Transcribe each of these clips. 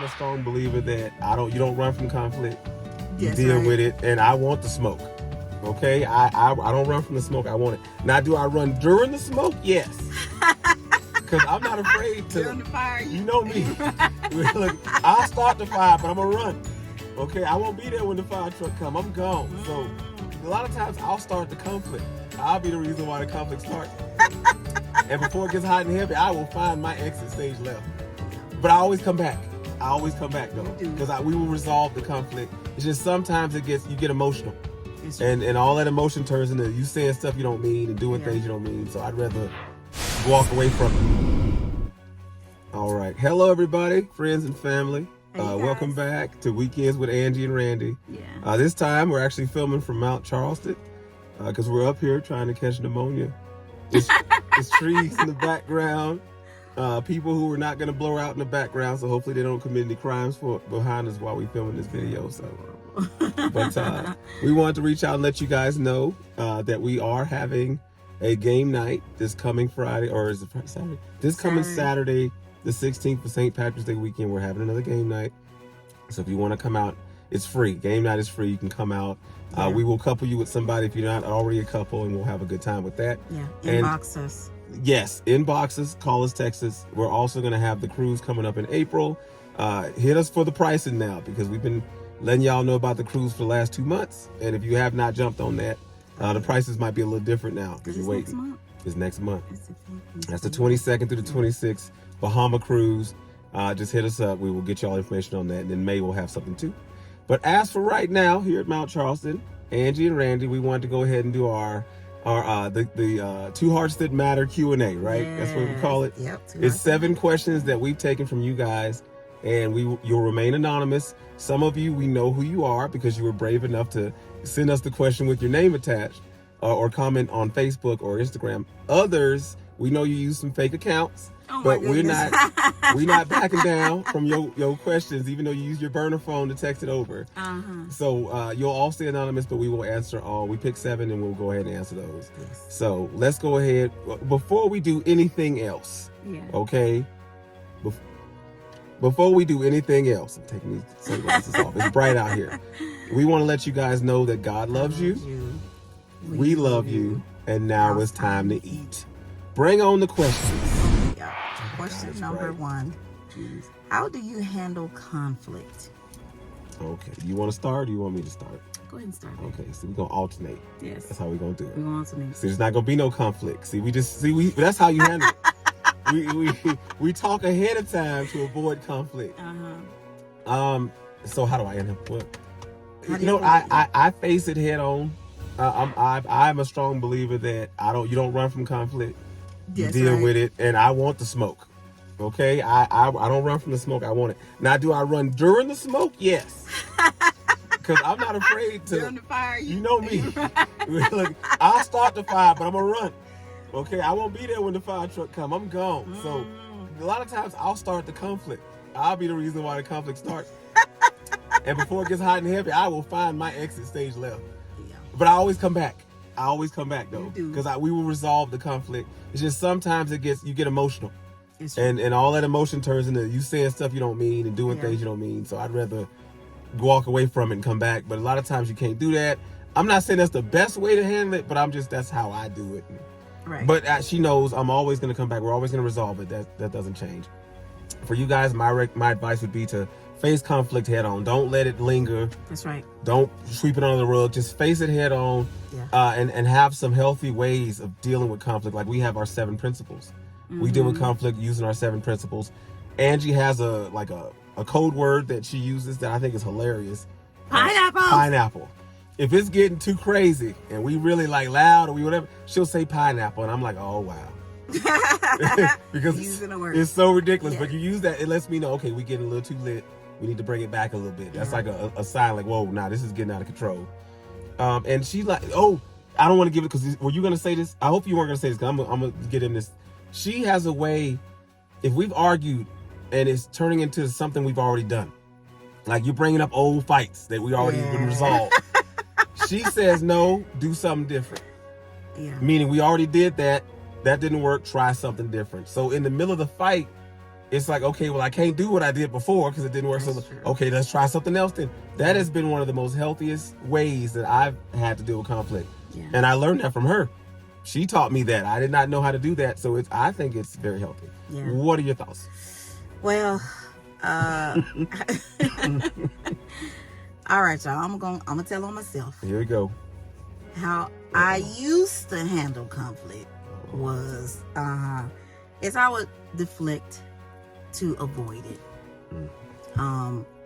a strong believer that you don't run from conflict. You That's deal right. with it, and I want the smoke. Okay, I don't run from the smoke. I want it. Now, do I run during the smoke? Yes, because I'm not afraid to. During the fire, You know me. Look, I'll start the fire, but I'm gonna run. Okay, I won't be there when the fire truck come. I'm gone. So a lot of times I'll start the conflict. I'll be the reason why the conflict starts. And before it gets hot and heavy, I will find my exit stage left. But I always come back. I always come back though, because we will resolve the conflict. It's just sometimes you get emotional, and all that emotion turns into you saying stuff you don't mean and doing things you don't mean. So I'd rather walk away from it. All right, hello everybody, friends and family. Welcome back to Weekends with Angie and Randy. Yeah. This time we're actually filming from Mount Charleston because we're up here trying to catch pneumonia. It's trees in the background. People who are not going to blow out in the background, so hopefully they don't commit any crimes behind us while we're filming this video. So, but we wanted to reach out and let you guys know that we are having a game night this coming Friday, or is it Saturday? This coming Saturday, the 16th for St. Patrick's Day weekend. We're having another game night. So if you want to come out, it's free. Game night is free. You can come out. We will couple you with somebody if you're not already a couple, and we'll have a good time with that. Yeah, inbox us. Yes, inboxes, call us, text us. We're also going to have the cruise coming up in April. Hit us for the pricing now, because we've been letting y'all know about the cruise for the last 2 months. And if you have not jumped on that, the prices might be a little different now because you're waiting. It's next month. That's the 22nd through the 26th, Bahama Cruz. Just hit us up. We will get y'all information on that. And then May we'll have something too. But as for right now, here at Mount Charleston, Angie and Randy, we wanted to go ahead and do our Two Hearts That Matter Q&A, right? That's what we call it. Yep. It's 7 questions that we've taken from you guys, and you'll remain anonymous. Some of you, we know who you are because you were brave enough to send us the question with your name attached, or comment on Facebook or Instagram. Others, we know you use some fake accounts. But we're not backing down from your questions, even though you use your burner phone to text it over. So you'll all stay anonymous, but we will answer all. We pick 7 and we'll go ahead and answer those. Yes. So let's go ahead. Before we do anything else, okay? Before we do anything else, I'm taking these sunglasses off. It's bright out here. We want to let you guys know that God loves you. We love you. And now it's time to eat. Bring on the questions. Question number 1. How do you handle conflict? Okay. You want to start, or do you want me to start? Go ahead and start. Okay. So we're going to alternate. Yes. That's how we're going to do it. We're going to alternate. See, there's not going to be no conflict. See, that's how you handle it. We talk ahead of time to avoid conflict. So how do I end up what? I face it head on. I'm a strong believer that you don't run from conflict. You deal with it, and I want the smoke. Okay, I don't run from the smoke. I want it. Now, do I run during the smoke? Yes, because I'm not afraid to. During the fire, you know me. Look, I'll start the fire, but I'm gonna run. Okay, I won't be there when the fire truck come. I'm gone. So a lot of times I'll start the conflict. I'll be the reason why the conflict starts. And before it gets hot and heavy, I will find my exit stage left. But I always come back. I always come back though, because we will resolve the conflict. It's just sometimes you get emotional, and all that emotion turns into you saying stuff you don't mean and doing things you don't mean. So I'd rather walk away from it and come back. But a lot of times you can't do that. I'm not saying that's the best way to handle it, but that's how I do it. Right. But she knows I'm always going to come back. We're always going to resolve it. That doesn't change. For you guys, my advice would be to face conflict head on. Don't let it linger. That's right. Don't sweep it under the rug. Just face it head on, and have some healthy ways of dealing with conflict. Like we have our 7 principles. We deal with conflict using our 7 principles. Angie has a code word that she uses that I think is hilarious. Pineapple. If it's getting too crazy and we really like loud or whatever, she'll say pineapple, and I'm like, oh wow. Because it's so ridiculous. But you use that, it lets me know, okay, we getting a little too lit. We need to bring it back a little bit. That's like a sign, like, whoa, nah, this is getting out of control. And she like, oh, I don't want to give it, because were you going to say this? I hope you weren't going to say this, because I'm going to get in this. She has a way, if we've argued and it's turning into something we've already done, like you're bringing up old fights that we already been resolved. She says, no, do something different. Meaning we already did that. That didn't work. Try something different. So in the middle of the fight, it's like, okay, well, I can't do what I did before because it didn't work. So, okay, let's try something else then. That has been one of the most healthiest ways that I've had to deal with conflict. Yeah. And I learned that from her. She taught me that. I did not know how to do that. So I think it's very healthy. Yeah. What are your thoughts? Well, all right, y'all. I'm gonna tell on myself. Here we go. How I used to handle conflict was is I would deflect to avoid it.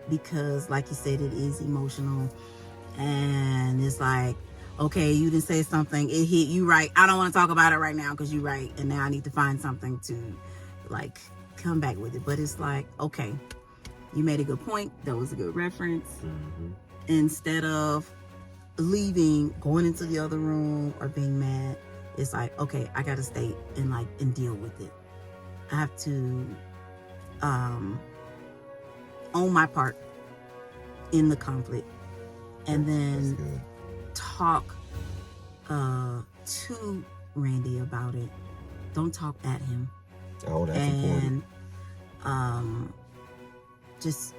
Because like you said, it is emotional, and it's like, okay, you didn't say something, it hit you right. I don't want to talk about it right now because you're right, and now I need to find something to like come back with it. But it's like, okay, you made a good point. That was a good reference. Instead of leaving, going into the other room or being mad, it's like, okay, I gotta stay and deal with it. I have to own my part in the conflict, and then talk to Randy about it. Don't talk at him. Oh, that's important. Just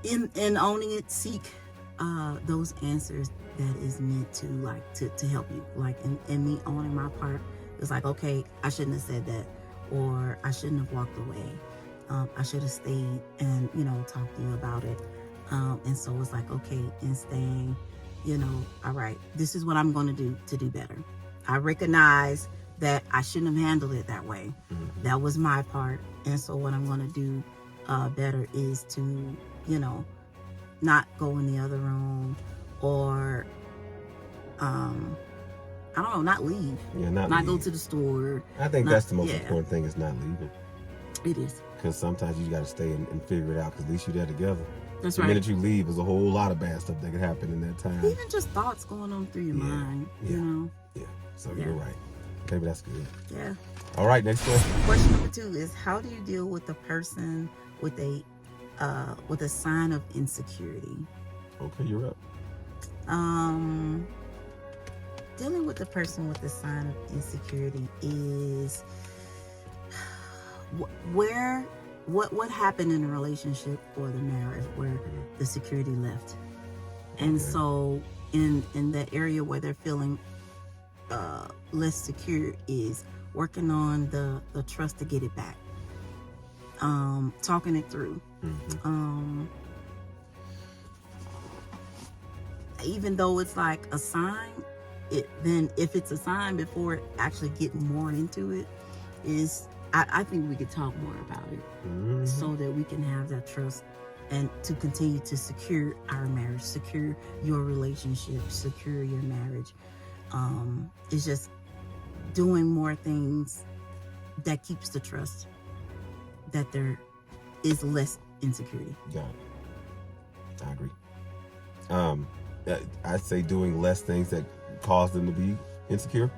in owning it, seek those answers that is meant to help you. Like in me owning my part, it's like, okay, I shouldn't have said that, or I shouldn't have walked away. I should have stayed and talked to you about it. And so it's like, okay, in staying, all right, this is what I'm going to do to do better. I recognize that I shouldn't have handled it that way. That was my part. And so what I'm going to do better is to, not go in the other room, or, I don't know, not leave. Yeah, not leave. Go to the store. I think that's the most important thing, is not leaving. It is. Because sometimes you got to stay and figure it out, because at least you're there together. That's the right. The minute you leave, there's a whole lot of bad stuff that could happen in that time. Even just thoughts going on through your mind, Yeah, so you're right. Maybe that's good. Yeah. All right, next question. Question number 2 is, how do you deal with a person with a sign of insecurity? Okay, you're up. Dealing with the person with a sign of insecurity is what happened in the relationship or the marriage where the security left. And so in that area where they're feeling less secure, is working on the trust to get it back. Talking it through. Even though it's like a sign, then if it's a sign, before actually getting more into it, is I think we could talk more about it, so that we can have that trust and to continue to secure our marriage, secure your relationship, secure your marriage. It's just doing more things that keeps the trust, that there is less insecurity. Got it. I agree. I'd say doing less things that cause them to be insecure.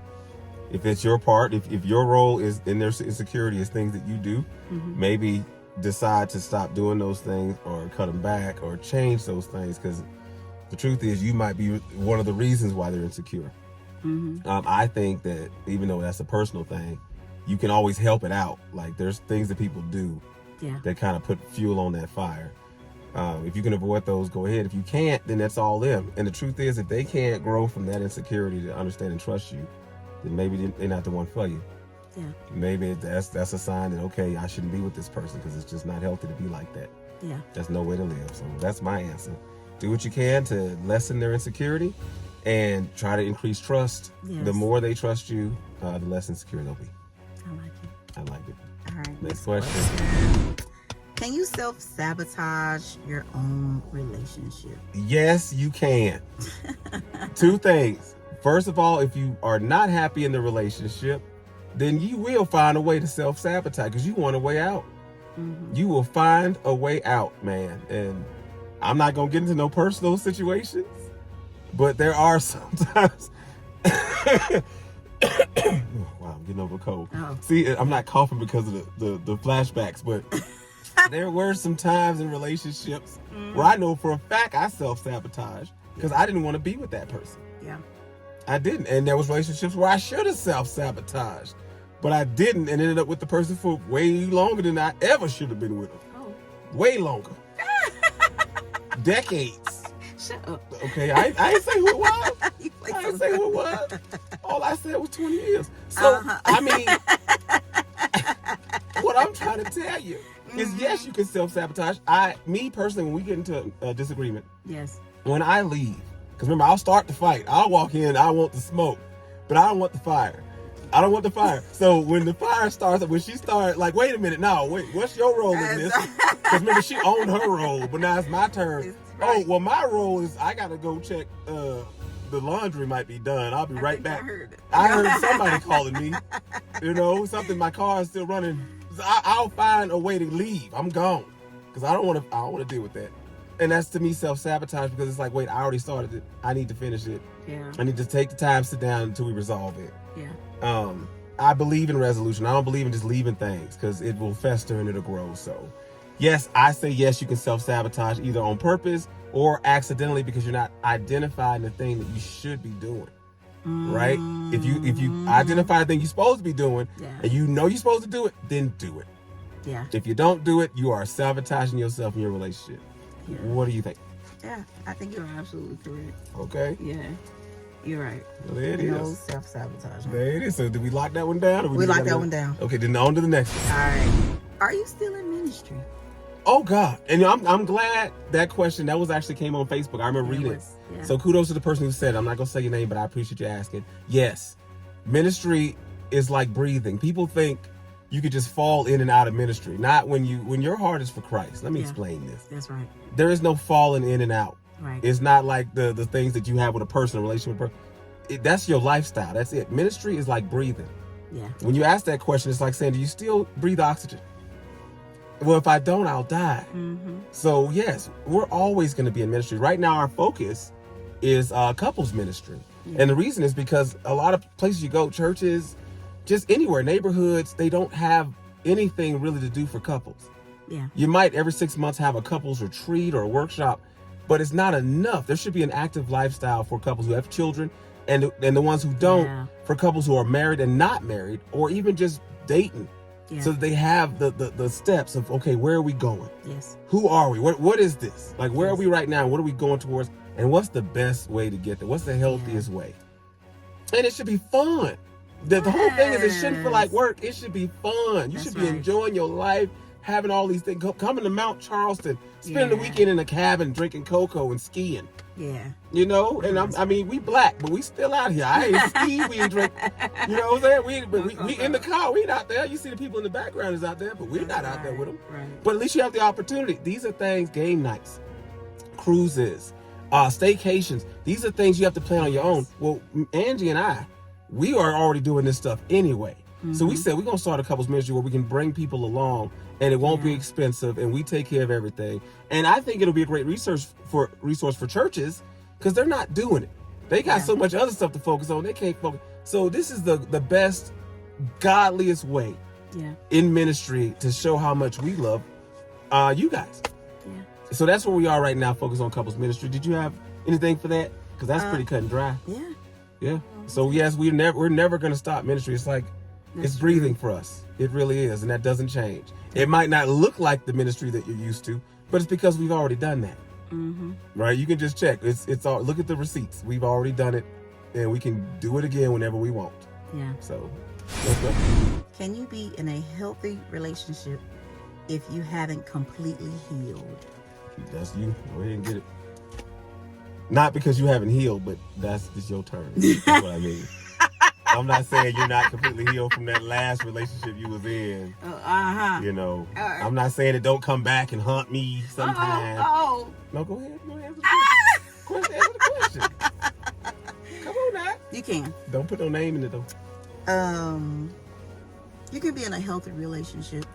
If it's your part, if your role is in their insecurity is things that you do, maybe decide to stop doing those things, or cut them back, or change those things, because the truth is you might be one of the reasons why they're insecure. I think that even though that's a personal thing, you can always help it out. Like, there's things that people do that kind of put fuel on that fire. If you can avoid those, go ahead. If you can't, then that's all them. And the truth is, if they can't grow from that insecurity to understand and trust you, then maybe they're not the one for you. Yeah. Maybe that's a sign that, okay, I shouldn't be with this person, because it's just not healthy to be like that. Yeah. That's no way to live. So that's my answer. Do what you can to lessen their insecurity and try to increase trust. Yes. The more they trust you, the less insecure they'll be. I like it. I like it. All right. Next question. Can you self-sabotage your own relationship? Yes, you can. 2 things. First of all, if you are not happy in the relationship, then you will find a way to self-sabotage, because you want a way out. You will find a way out, man. And I'm not going to get into no personal situations, but there are sometimes... Wow, I'm getting over a cold. Oh. See, I'm not coughing because of the flashbacks, but there were some times in relationships where I know for a fact I self-sabotaged because I didn't want to be with that person. Yeah. I didn't. And there was relationships where I should have self-sabotaged. but I didn't, and ended up with the person for way longer than I ever should have been with them. Oh. Way longer. Decades. Shut up. Okay, I ain't say who it was. I ain't say who it was. All I said was 20 years. So, I mean, what I'm trying to tell you is, yes, you can self-sabotage. Me personally, when we get into a disagreement, yes, when I leave, because remember, I'll start the fight. I'll walk in, I want the smoke, but I don't want the fire. I don't want the fire. So when the fire starts, when she starts, like, wait a minute, what's your role in this? Because remember, she owned her role, but now it's my turn. Right. Oh, well, my role is I got to go check, the laundry might be done. I'll be right back. I heard somebody calling me, something, my car is still running. So I'll find a way to leave. I'm gone. Because I don't want to deal with that. And that's, to me, self-sabotage, because it's like, wait, I already started it. I need to finish it. Yeah. I need to take the time, sit down until we resolve it. Yeah. I believe in resolution. I don't believe in just leaving things, because it will fester and it'll grow. So, yes, I say yes, you can self-sabotage either on purpose or accidentally, because you're not identifying the thing that you should be doing. Right? If you identify the thing you're supposed to be doing, and you know you're supposed to do it, then do it. Yeah. If you don't do it, you are sabotaging yourself in your relationship. Yeah. What do you think? Yeah, I think you're absolutely correct. Okay. Yeah. You're right. Well, there it is. No self-sabotage. There it is. So did we lock that one down? Or we locked that one down. Okay, then on to the next one. All right. Are you still in ministry? Oh, God. And I'm glad that question, that was actually came on Facebook. I remember reading it. Yeah. So kudos to the person who said it. I'm not going to say your name, but I appreciate you asking. Yes. Ministry is like breathing. People think you could just fall in and out of ministry. Not when your heart is for Christ. Let me explain this. That's right. There is no falling in and out. Right. It's not like the things that you have with a person, a relationship with a person. That's your lifestyle. That's it. Ministry is like breathing. Yeah. When you ask that question, it's like saying, do you still breathe oxygen? Well, if I don't, I'll die. Mm-hmm. So, yes, we're always going to be in ministry. Right now, our focus is couples ministry. Yeah. And the reason is because a lot of places you go, churches, just anywhere, neighborhoods, they don't have anything really to do for couples. Yeah. You might every 6 months have a couples retreat or a workshop, but it's not enough. There should be an active lifestyle for couples who have children and the ones who don't, for couples who are married and not married, or even just dating. Yeah. So that they have the steps of, okay, where are we going? Yes. Who are we? What is this? Like, where are we right now? What are we going towards? And what's the best way to get there? What's the healthiest way? And it should be fun. The whole thing is, it shouldn't feel like work. It should be fun. You should be enjoying your life, having all these things. Coming to Mount Charleston, spending the weekend in a cabin, drinking cocoa and skiing. Yeah. And I mean, we black, but we still out here. I ain't ski, we ain't drink. You know what I'm saying? We in the car, we ain't out there. You see the people in the background is out there, but we're not out there with them. Right. But at least you have the opportunity. These are things, game nights, cruises, staycations. These are things you have to plan on your own. Well, Angie and I, we are already doing this stuff anyway. Mm-hmm. So we said we're going to start a couples ministry where we can bring people along, and it won't be expensive, and we take care of everything. And I think it'll be a great resource for churches, because they're not doing it. They got so much other stuff to focus on. They can't focus. So this is the best, godliest way in ministry to show how much we love you guys. Yeah. So that's where we are right now, focused on couples ministry. Did you have anything for that? Because that's pretty cut and dry. Yeah. Yeah. So yes, we're never going to stop ministry. It's like, it's breathing for us. It really is, and that doesn't change. It might not look like the ministry that you're used to, but it's because we've already done that. Mm-hmm. Right? You can just check. It's all. Look at the receipts. We've already done it, and we can do it again whenever we want. Yeah. So, let's go. Can you be in a healthy relationship if you haven't completely healed? That's you. Go ahead and get it. Not because you haven't healed, but that's just your turn. That's what I mean. I'm not saying you're not completely healed from that last relationship you was in. I'm not saying it don't come back and haunt me sometime. No, go ahead. Answer the question. Come on now. You can. Don't put no name in it though. You can be in a healthy relationship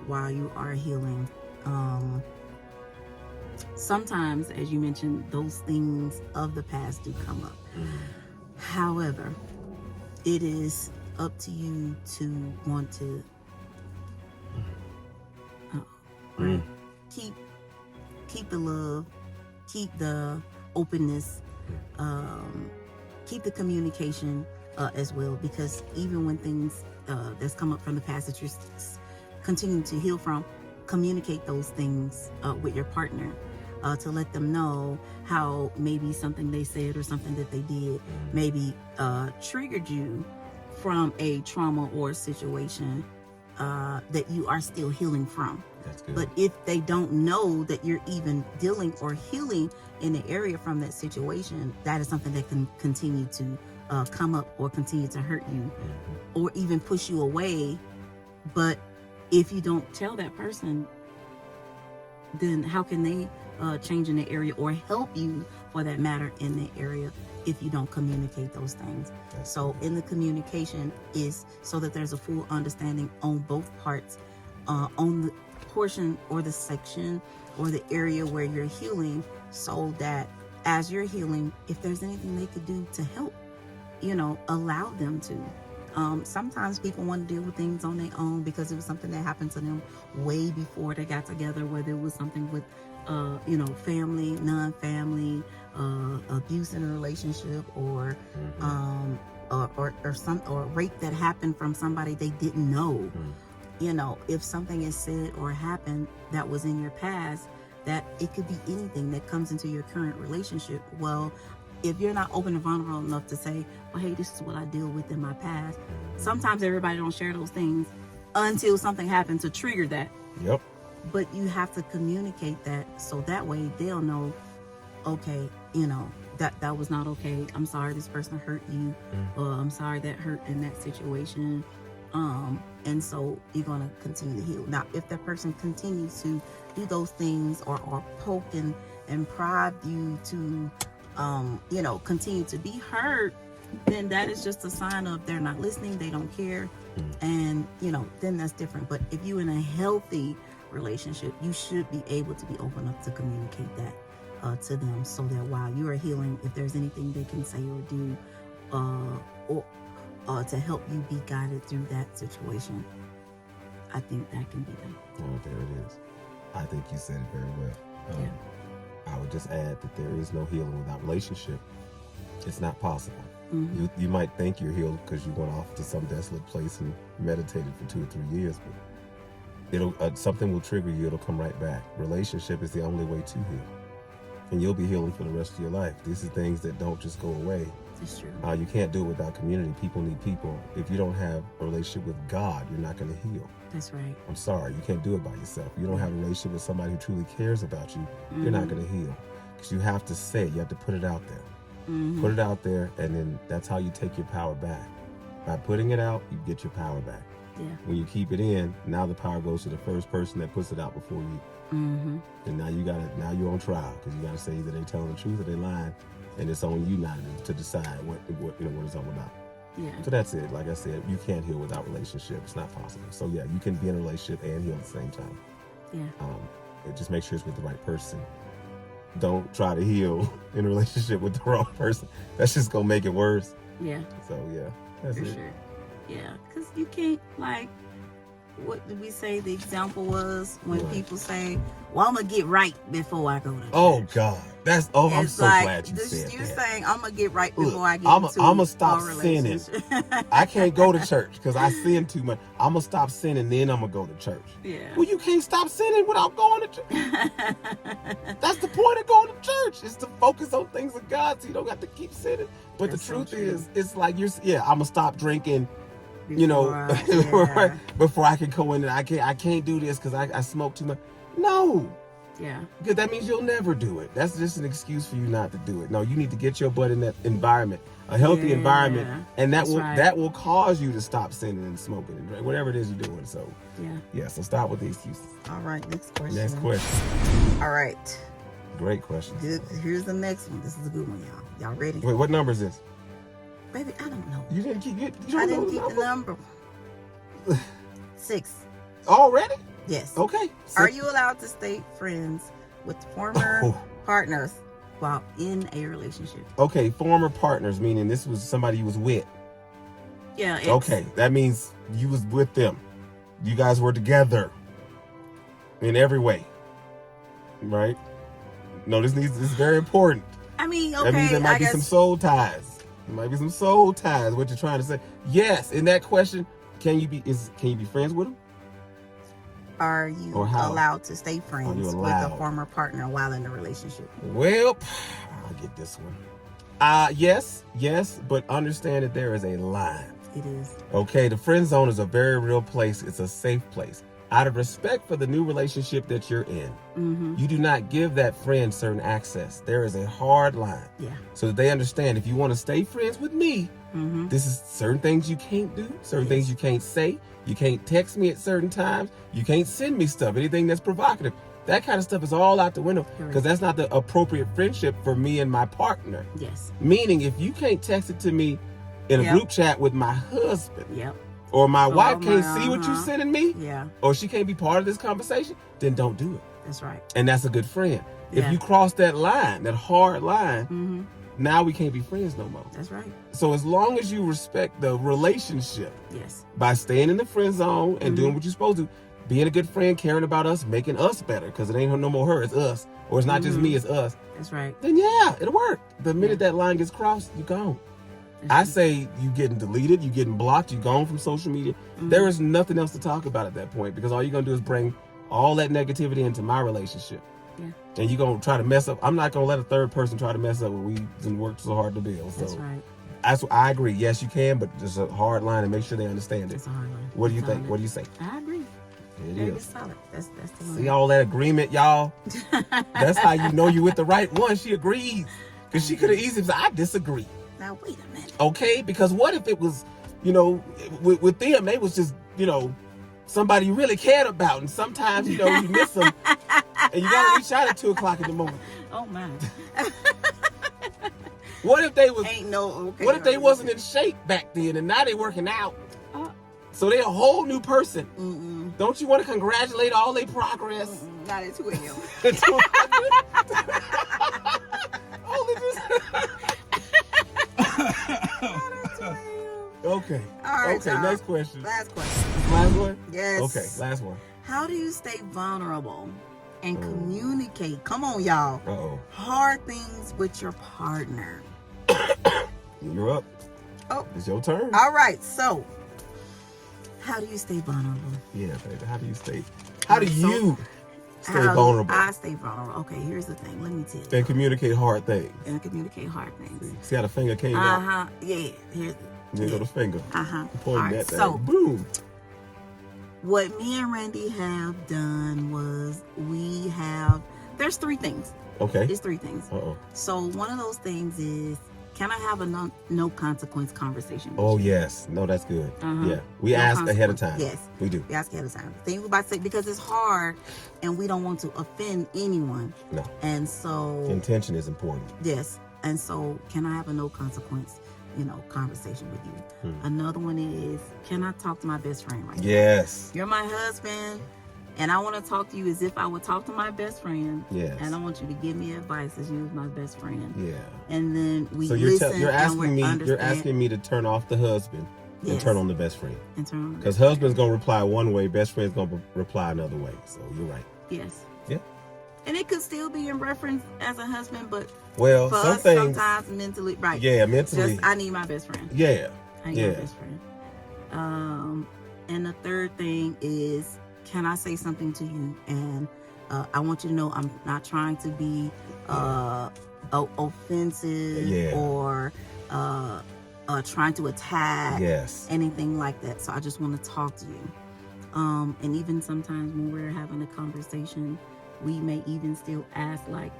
while you are healing. Sometimes, as you mentioned, those things of the past do come up. However, it is up to you to want to keep the love, keep the openness, keep the communication as well, because even when things that's come up from the past that you're continuing to heal from, communicate those things with your partner, to let them know how maybe something they said or something that they did maybe triggered you from a trauma or situation that you are still healing from. That's good. But if they don't know that you're even dealing or healing in the area from that situation, that is something that can continue to come up or continue to hurt you or even push you away. But if you don't tell that person, then how can they change in the area or help you, for that matter, in the area, if you don't communicate those things? So in the communication is so that there's a full understanding on both parts, on the portion or the section or the area where you're healing, so that as you're healing, if there's anything they could do to help, allow them to. Sometimes people want to deal with things on their own because it was something that happened to them way before they got together, whether it was something with family, non-family, abuse in a relationship, or rape that happened from somebody they didn't know. If something is said or happened that was in your past, that it could be anything that comes into your current relationship. Well, if you're not open and vulnerable enough to say, well, hey, this is what I deal with in my past. Sometimes everybody don't share those things until something happens to trigger that. Yep. But you have to communicate that, so that way they'll know, okay, that was not okay. I'm sorry this person hurt you. Or I'm sorry that hurt in that situation. And so you're going to continue to heal. Now, if that person continues to do those things or poke and prod you to, continue to be hurt, then that is just a sign of they're not listening, they don't care. And, then that's different. But if you're in a healthy relationship, you should be able to be open enough to communicate that to them, so that while you are healing, if there's anything they can say or do, or to help you be guided through that situation, I think that can be done. Oh, there it is. I think you said it very well. I would just add that there is no healing without relationship. It's not possible. You might think you're healed because you went off to some desolate place and meditated for 2 or 3 years, but something will trigger you. It'll come right back. Relationship is the only way to heal, and you'll be healing for the rest of your life. These are things that don't just go away. That's true. You can't do it without community. People need people. If you don't have a relationship with God, you're not going to heal. That's right. I'm sorry, you can't do it by yourself. You don't have a relationship with somebody who truly cares about you, you're not going to heal. Because you have to say it. You have to put it out there. Put it out there, and then that's how you take your power back. By putting it out, you get your power back. Yeah. When you keep it in, now the power goes to the first person that puts it out before you. And now you're on trial, because you got to say either they telling the truth or they lying, and it's on you now to decide what it's all about. Yeah. So that's it. Like I said, you can't heal without relationship. It's not possible. So yeah, you can be in a relationship and heal at the same time. Yeah. Just make sure it's with the right person. Don't try to heal in a relationship with the wrong person. That's just gonna make it worse. Yeah. So yeah, that's For it. sure. Yeah, because you can't, what did we say the example was when people say, well, I'm gonna get right before I go to church. Oh God, I'm so glad you said You're that. saying I'm gonna get right before I get I'm into gonna stop a sinning. relationship. I can't go to church because I sin too much. I'm gonna stop sinning, then I'm gonna go to church. Yeah. Well, you can't stop sinning without going to church. That's the point of going to church, is to focus on things of God, so you don't have to keep sinning. But That's the truth so true. is, it's like I'm gonna stop drinking. Before, before I can go in, and I can't do this because I smoke too much. No. Yeah. Because that means you'll never do it. That's just an excuse for you not to do it. No, you need to get your butt in that environment, a healthy environment, and that will cause you to stop sinning and smoking and drinking, whatever it is you're doing. So yeah. So stop with the excuses. All right, next question. Next question. All right. Great question. Here's the next one. This is a good one, y'all. Y'all ready? Wait, what number is this? Baby, I don't know. You didn't keep it. I didn't keep the number. 6. Already? Yes. Okay. 6. Are you allowed to stay friends with former partners while in a relationship? Okay, former partners, meaning this was somebody you was with. Yeah. Okay, that means you was with them. You guys were together in every way, right? No, this is very important. I mean, okay. That means there might be some soul ties. There might be some soul ties. What you're trying to say? Yes. In that question, can you be friends with them? Are you allowed to stay friends with a former partner while in a relationship? Well, I'll get this one. Yes, but understand that there is a line. It is. Okay, the friend zone is a very real place. It's a safe place. Out of respect for the new relationship that you're in, you do not give that friend certain access. There is a hard line. Yeah. So that they understand, if you want to stay friends with me, this is certain things you can't do, certain things you can't say. You can't text me at certain times. You can't send me stuff, anything that's provocative. That kind of stuff is all out the window because that's not the appropriate friendship for me and my partner. Yes. Meaning, if you can't text it to me in a group chat with my husband, or my wife can't see what you're sending me, or she can't be part of this conversation, then don't do it. That's right. And that's a good friend. If you cross that line, that hard line, now we can't be friends no more. That's right. So as long as you respect the relationship, by staying in the friend zone and doing what you're supposed to, being a good friend, caring about us, making us better, because it ain't no more her, it's us. Or it's not just me, it's us. That's right. Then it'll work. The minute that line gets crossed, you're gone. I say you getting deleted, you getting blocked, you gone from social media. There is nothing else to talk about at that point, because all you're going to do is bring all that negativity into my relationship. Yeah. And you're going to try to mess up. I'm not going to let a third person try to mess up what we've worked so hard to build. So that's right. That's what I agree. Yes, you can, but there's a hard line, and make sure they understand it. It's a hard line. What do you think? What do you say? I agree. It Very is. solid. That's the one. See all that agreement, y'all? That's how you know you're with the right one. She agrees. Because she could have easily said, I disagree. Now, wait a minute. Okay? Because what if it was, with them, they was just, somebody you really cared about. And sometimes, you miss them. And you got to reach out at 2 o'clock in the morning. Oh, my. What if they was? What if they wasn't in shape back then and now they working out? So they're a whole new person. Don't you want to congratulate all their progress? Not at 2 a.m. Okay. All right. Okay. Next question. Last question. Last one? Yes. Okay. Last one. How do you stay vulnerable and communicate? Come on, y'all. Hard things with your partner. You're up. Oh. It's your turn. All right. So, how do you stay vulnerable? Yeah, baby. How do you stay vulnerable? I stay vulnerable. Okay, here's the thing. Let me tell you. And communicate hard things. See how the finger came out? Yeah. Here's there go the finger. Pointing right, that thing. so, boom. What me and Randy have done was there's 3 things. Okay. There's 3 things. So one of those things is, can I have a no consequence conversation with you? Yes. No, that's good. Yeah. We ask ahead of time. Yes. We do. We ask ahead of time. Things we about to say, because it's hard and we don't want to offend anyone. No. And so intention is important. Yes. And so can I have a no consequence, conversation with you? Another one is, can I talk to my best friend right now? Yes. You're my husband. And I want to talk to you as if I would talk to my best friend. Yes. And I want you to give me advice as you as my best friend. Yeah. And then we so listen. You're asking me to turn off the husband and turn on the best friend. Because husband's gonna reply one way, best friend's gonna reply another way. So you're right. Yes. Yeah. And it could still be in reference as a husband, but for us, sometimes mentally, right? Yeah, mentally. I need my best friend. Yeah. I need my best friend. And the third thing is, can I say something to you? And I want you to know I'm not trying to be offensive or trying to attack anything like that. So I just want to talk to you. And even sometimes when we're having a conversation, we may even still ask, like,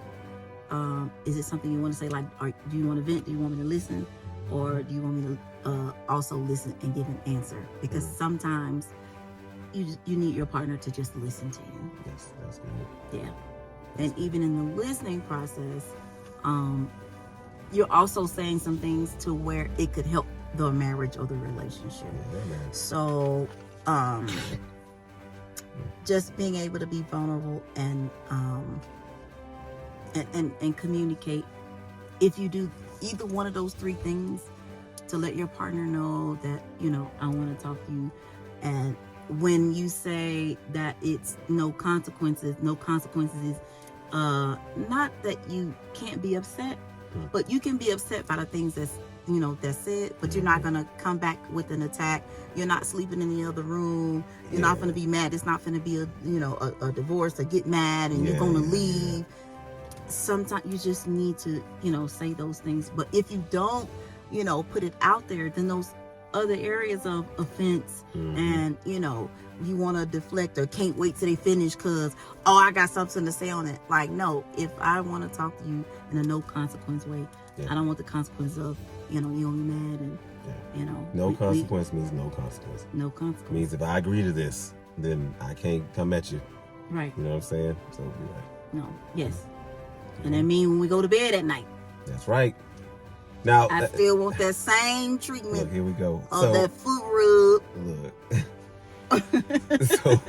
is it something you want to say? Like, do you want to vent? Do you want me to listen? Or do you want me to also listen and give an answer? Because sometimes you need your partner to just listen to you. Yes, that's good. Yeah. And even in the listening process, you're also saying some things to where it could help the marriage or the relationship. So, just being able to be vulnerable and communicate. If you do either one of those 3 things, to let your partner know that, I want to talk to you. And when you say that it's no consequences is not that you can't be upset, but you can be upset by the things that's that's it. But you're not gonna come back with an attack. You're not sleeping in the other room. You're not gonna be mad. It's not gonna be a divorce or get mad and you're gonna leave. Sometimes you just need to say those things. But if you don't put it out there, then those other areas of offense and you want to deflect or can't wait till they finish because I got something to say on it. Like, no, if I want to talk to you in a no consequence way, I don't want the consequence of you gonna be mad and no consequence means no consequence. No consequence means if I agree to this, then I can't come at you. Right. You know what I'm saying? So you're right. No. Yes. And that means when we go to bed at night. That's right. Now I still want that same treatment. Look, here we go. Of that foot rub. Look. So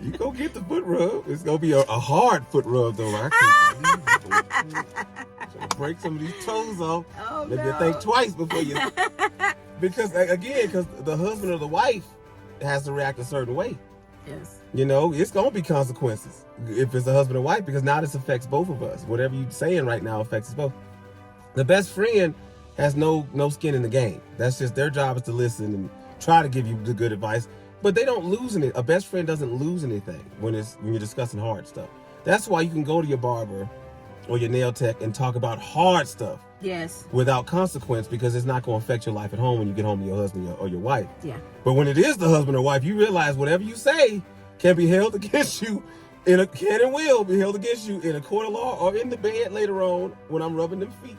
you go get the foot rub. It's gonna be a hard foot rub though. Break some of these toes off. Maybe you think twice before you. Because the husband or the wife has to react a certain way. Yes. It's gonna be consequences if it's a husband or wife, because now this affects both of us. Whatever you're saying right now affects us both. The best friend has no skin in the game. That's just their job is to listen and try to give you the good advice. But they don't lose any. A best friend doesn't lose anything when you're discussing hard stuff. That's why you can go to your barber or your nail tech and talk about hard stuff. Yes. Without consequence, because it's not going to affect your life at home when you get home to your husband or your wife. Yeah. But when it is the husband or wife, you realize whatever you say can be held against you can and will be held against you in a court of law or in the bed later on when I'm rubbing them feet.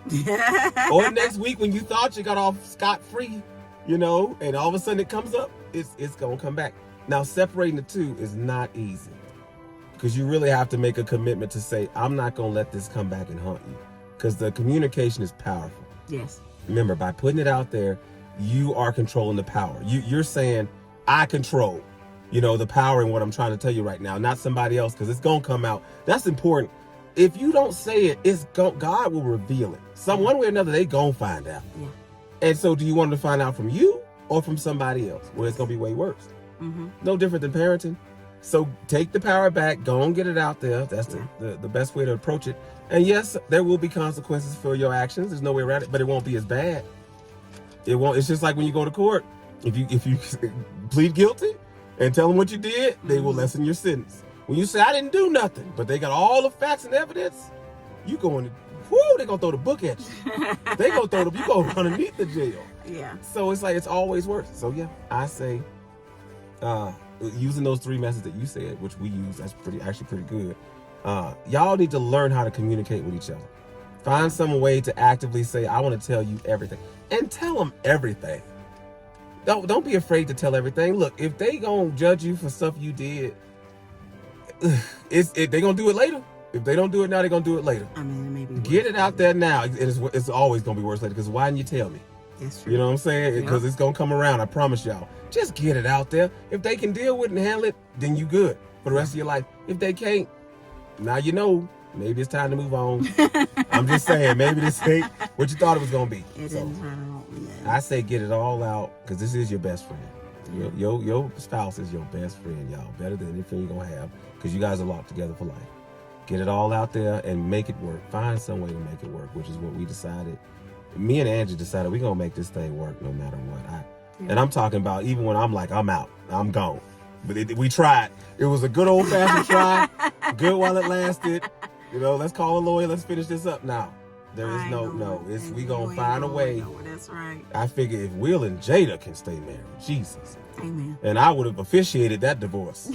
Or next week when you thought you got off scot-free, and all of a sudden it comes up, it's going to come back. Now, separating the two is not easy because you really have to make a commitment to say, I'm not going to let this come back and haunt you, because the communication is powerful. Yes. Remember, by putting it out there, you are controlling the power. You're saying, I control. The power in what I'm trying to tell you right now, not somebody else, because it's going to come out. That's important. If you don't say it, God will reveal it. One way or another, they going to find out. Yeah. And so do you want them to find out from you or from somebody else? Well, it's going to be way worse. Mm-hmm. No different than parenting. So take the power back. Go and get it out there. That's the best way to approach it. And yes, there will be consequences for your actions. There's no way around it, but it won't be as bad. It won't. It's just like when you go to court. If you plead guilty and tell them what you did, they will lessen your sentence. When you say, I didn't do nothing, but they got all the facts and evidence, you going to, they're going to throw the book at you. They going to you going underneath the jail. Yeah. So it's like, it's always worse. So yeah, I say, using those 3 methods that you said, which we use, that's actually pretty good. Y'all need to learn how to communicate with each other. Find some way to actively say, I want to tell you everything. And tell them everything. Don't be afraid to tell everything. Look, if they gonna judge you for stuff you did, they gonna do it later. If they don't do it now, they're gonna do it later. I mean, maybe get it out there now. It's always gonna be worse later, because why didn't you tell me? That's true. You know what I'm saying? Because it's gonna come around. I promise y'all. Just get it out there. If they can deal with it and handle it, then you good for the rest of your life. If they can't, now maybe it's time to move on. I'm just saying, maybe this ain't what you thought it was gonna be. It so, didn't turn out. I say get it all out, because this is your best friend. Your spouse is your best friend, y'all. Better than any friend you're gonna have, because you guys are locked together for life. Get it all out there and make it work. Find some way to make it work, which is what we decided. Me and Angie decided we're gonna make this thing work no matter what. And I'm talking about even when I'm like, I'm out, I'm gone. But we tried. It was a good old-fashioned try. Good while it lasted. Let's call a lawyer. Let's finish this up now. There is no. We gonna find a way. That's right. I figure if Will and Jada can stay married, Jesus. Amen. And I would have officiated that divorce.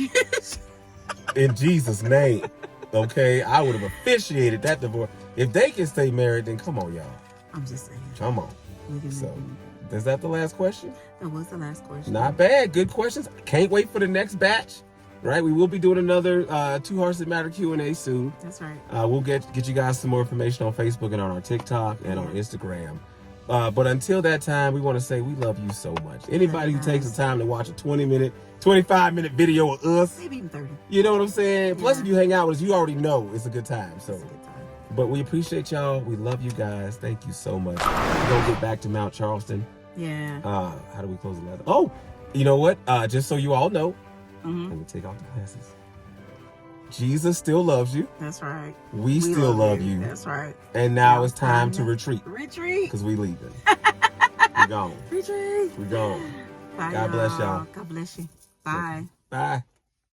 In Jesus' name. Okay? I would have officiated that divorce. If they can stay married, then come on, y'all. I'm just saying. Come on. So, is that the last question? That was the last question. Not bad. Good questions. Can't wait for the next batch. Right, we will be doing another Two Hearts That Matter Q&A soon. That's right. We'll get you guys some more information on Facebook and on our TikTok and on Instagram. But until that time, we want to say we love you so much. Anybody who takes the time to watch a 20-minute, 25-minute video of us, maybe even 30. You know what I'm saying? Yeah. Plus, if you hang out with us, you already know it's a good time. So, it's a good time. But we appreciate y'all. We love you guys. Thank you so much. We're gonna get back to Mount Charleston. Yeah. How do we close the letter? Oh, you know what? Just so you all know. Let me take off the glasses. Jesus still loves you. That's right. We still love you. That's right. And now it's time to retreat. Retreat. Because we leaving. We gone. Retreat. We gone. Bye, God bless y'all. God bless you. Bye. Bye.